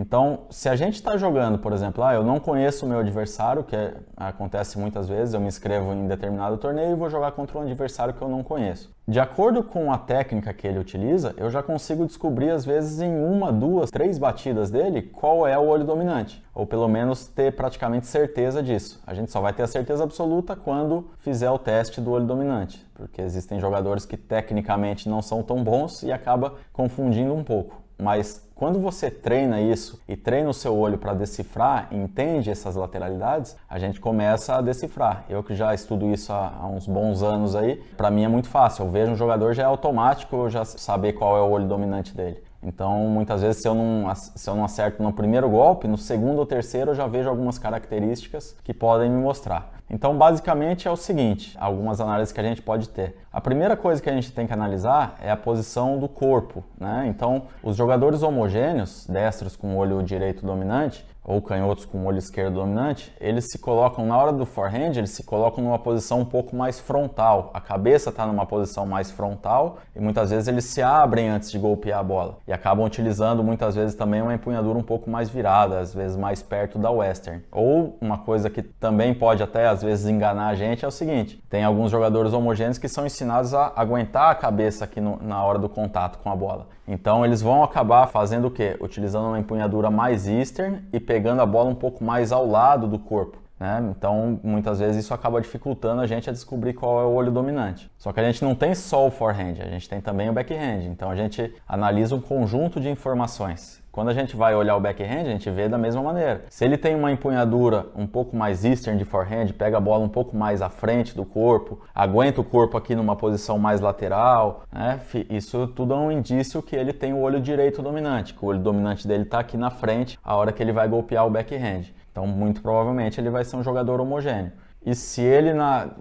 Então, se a gente está jogando, por exemplo, eu não conheço o meu adversário, acontece muitas vezes, eu me inscrevo em determinado torneio e vou jogar contra um adversário que eu não conheço. De acordo com a técnica que ele utiliza, eu já consigo descobrir, às vezes, em 1, 2, 3 batidas dele, qual é o olho dominante. Ou pelo menos ter praticamente certeza disso. A gente só vai ter a certeza absoluta quando fizer o teste do olho dominante. Porque existem jogadores que tecnicamente não são tão bons e acaba confundindo um pouco. Mas quando você treina isso e treina o seu olho para decifrar, entende essas lateralidades, a gente começa a decifrar. Eu que já estudo isso há uns bons anos aí, para mim é muito fácil. Eu vejo um jogador, já é automático eu já saber qual é o olho dominante dele. Então, muitas vezes, se eu não acerto no primeiro golpe, no segundo ou terceiro eu já vejo algumas características que podem me mostrar. Então, basicamente é o seguinte, algumas análises que a gente pode ter. A primeira coisa que a gente tem que analisar é a posição do corpo, né? Então, os jogadores homogêneos, destros com o olho direito dominante, ou canhotos com o olho esquerdo dominante, eles se colocam, na hora do forehand, eles se colocam numa posição um pouco mais frontal. A cabeça está numa posição mais frontal e muitas vezes eles se abrem antes de golpear a bola. E acabam utilizando muitas vezes também uma empunhadura um pouco mais virada, às vezes mais perto da western. Ou uma coisa que também pode até às vezes enganar a gente é o seguinte, tem alguns jogadores homogêneos que são ensinados a aguentar a cabeça aqui na hora do contato com a bola. Então eles vão acabar fazendo o quê? Utilizando uma empunhadura mais eastern e pegando a bola um pouco mais ao lado do corpo, né? Então muitas vezes isso acaba dificultando a gente a descobrir qual é o olho dominante. Só que a gente não tem só o forehand, a gente tem também o backhand. Então a gente analisa um conjunto de informações. Quando a gente vai olhar o backhand, a gente vê da mesma maneira. Se ele tem uma empunhadura um pouco mais eastern de forehand, pega a bola um pouco mais à frente do corpo, aguenta o corpo aqui numa posição mais lateral, né? Isso tudo é um indício que ele tem o olho direito dominante, que o olho dominante dele está aqui na frente a hora que ele vai golpear o backhand. Então, muito provavelmente, ele vai ser um jogador homogêneo. E se ele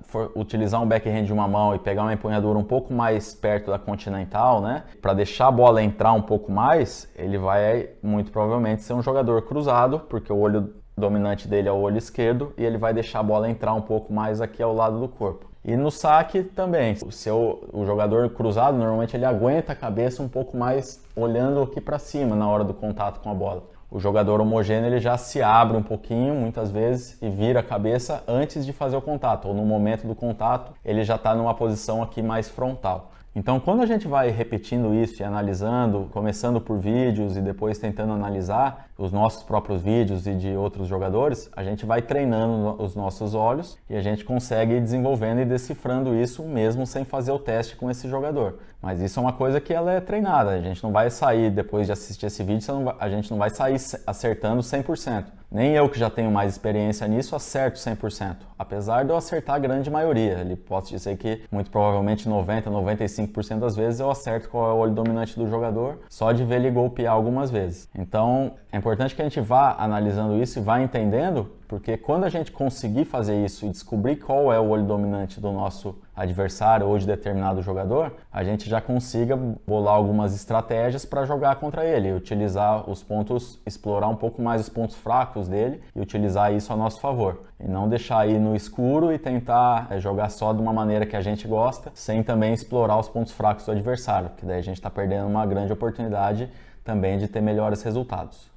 for utilizar um backhand de uma mão e pegar uma empunhadura um pouco mais perto da continental, né, para deixar a bola entrar um pouco mais, ele vai muito provavelmente ser um jogador cruzado, porque o olho dominante dele é o olho esquerdo e ele vai deixar a bola entrar um pouco mais aqui ao lado do corpo. E no saque também, o jogador cruzado normalmente ele aguenta a cabeça um pouco mais olhando aqui para cima na hora do contato com a bola. O jogador homogêneo ele já se abre um pouquinho, muitas vezes, e vira a cabeça antes de fazer o contato, ou no momento do contato ele já está numa posição aqui mais frontal. Então, quando a gente vai repetindo isso e analisando, começando por vídeos e depois tentando analisar os nossos próprios vídeos e de outros jogadores, a gente vai treinando os nossos olhos e a gente consegue ir desenvolvendo e decifrando isso mesmo sem fazer o teste com esse jogador. Mas isso é uma coisa que ela é treinada, a gente não vai sair, depois de assistir esse vídeo, a gente não vai sair acertando 100%. Nem eu que já tenho mais experiência nisso acerto 100%, apesar de eu acertar a grande maioria. Posso dizer que muito provavelmente 90, 95% das vezes eu acerto qual é o olho dominante do jogador, só de ver ele golpear algumas vezes. Então é importante que a gente vá analisando isso e vá entendendo, porque quando a gente conseguir fazer isso e descobrir qual é o olho dominante do nosso adversário ou de determinado jogador, a gente já consiga bolar algumas estratégias para jogar contra ele, utilizar os pontos, explorar um pouco mais os pontos fracos dele e utilizar isso a nosso favor. E não deixar aí no escuro e tentar jogar só de uma maneira que a gente gosta, sem também explorar os pontos fracos do adversário, porque daí a gente está perdendo uma grande oportunidade também de ter melhores resultados.